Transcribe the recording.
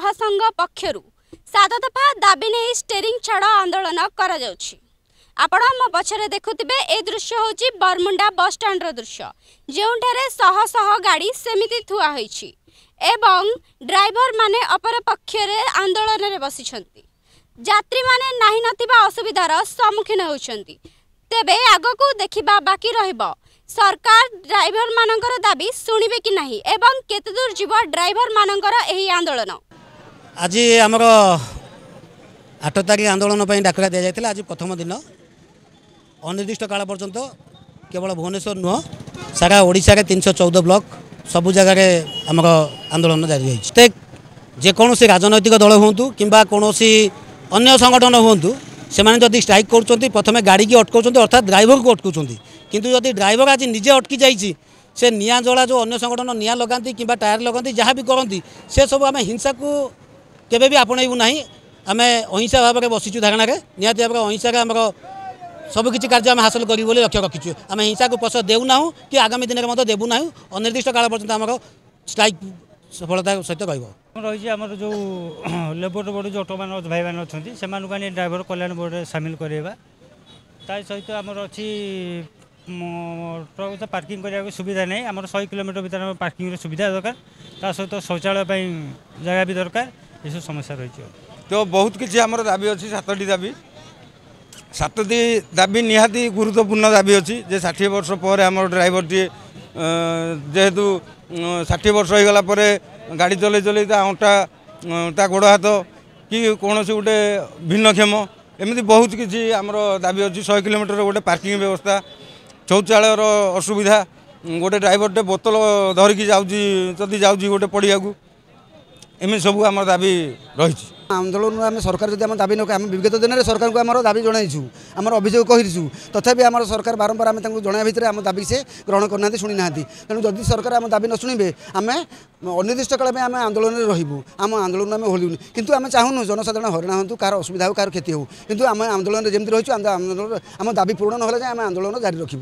महासंघ पक्षरु 7 दफा दाबी नहीं स्टेरिंग छाड़ आंदोलन करा जाउछि। आपण म पछरे देखुथिबे ए दृश्य होछि बरमुंडा बस स्टैंड रो दृश्य, जेउठारे शह शह गाड़ी सेमिति थुआ होइछि एवं ड्राइवर माने अपर पक्षरे आंदोलन रे बसिछंती। यात्री माने नाही नथिबा असुविधार सम्मुखीन होउछंती। तेबे आगकू देखिबा बाकी रहइबो सरकार ड्राइवर मानकर दाबी सुनिबे कि नाही एवं केते दूर जीव ड्राइवर मानकर एही आंदोलन। आज आमर 8 तारिख आंदोलन पर डाकरा दि जाता। आज प्रथम दिन अनिर्दिष्ट काल पर्यंत केवल भुवनेश्वर नुह सारा ओडिशा रे 314 ब्लॉक सबु जगह आमर आंदोलन जारी है। जेकोसी राजनैतिक दल हूँ कि अन्य संगठन हूँ से जदि स्ट्राइक कर प्रथम गाड़ी की अटकाउं अर्थात ड्राइवर को अटकाउं, किंतु जदि ड्राइवर आज निजे अटकी जाइए से निया जला जो अन्य संगठन निया लगाती कि टायर लगाती जहाँ भी करती से सब आम हिंसा को केवे भी आपणबू ना। आम अहिंसा भाव में बसीचु धारणा निहती भाव में अहिंसा आमर सबकि कार्य आम हासिल करूँ लक्ष्य रखीचु। आम हिंसा को पछ देना कि आगामी दिन में देवु ना। अनिर्दिष्ट काल पर्यंत आमर स्ट्राइक सफलता सहित रही आमर जो लेबर बोर्ड जो ऑटो मान भाई मैंने अच्छा से ड्राइवर कल्याण बोर्ड सामिल करवा सहित आमर अच्छी ट्रक पार्किंग करने सुविधा नहीं। आमर 100 किलोमीटर भर पार्किंग सुविधा दरकार, ता सहित शौचालय जगह भी दरकार, ये सब समस्या रही। तो बहुत किसी आमर दाबी अच्छी 7टी दाबी 7टी दाबी निहाती गुरुत्वपूर्ण दाबी अच्छी। जे 60 वर्ष पर आमर ड्राइवर टी जेहेतु 60 वर्ष हो गला पर गाड़ी चले चले अंटा ता गोड़ हाथ कि कौन से गोटे भिन्नक्षम एमती बहुत किसी आमर दाबी अच्छी। 100 किलोमीटर गोटे पार्किंग व्यवस्था, शौचालयर असुविधा, गोटे ड्राइवरटे बोतल धरिकी जदि जाऊँगी गोटे पड़िया को एमती सब आम दाबी रही। आंदोलन आम सरकार जब आम दाबी नक आम विगत दिन में सरकार को आम दाबी जनईचु आम अभियोग कहीचु, तथापि आम सरकार बारंबार आम जनाया भितर आम दाबी से ग्रहण करना शुणी ना। तेणु जदि सरकार आम दाबी न शुणे आम अनिर्दिष्ट काल में आम आंदोलन में रहू। आम आंदोलन आम होलुनि किंतु आम चाहूँ जनसाधारण हरणा हूँ कार असुविधा हो कार क्षति हो, किंतु आम आंदोलन जमी रही आंदोलन आम दाबी पूर्ण ना आम आंदोलन जारी रखू।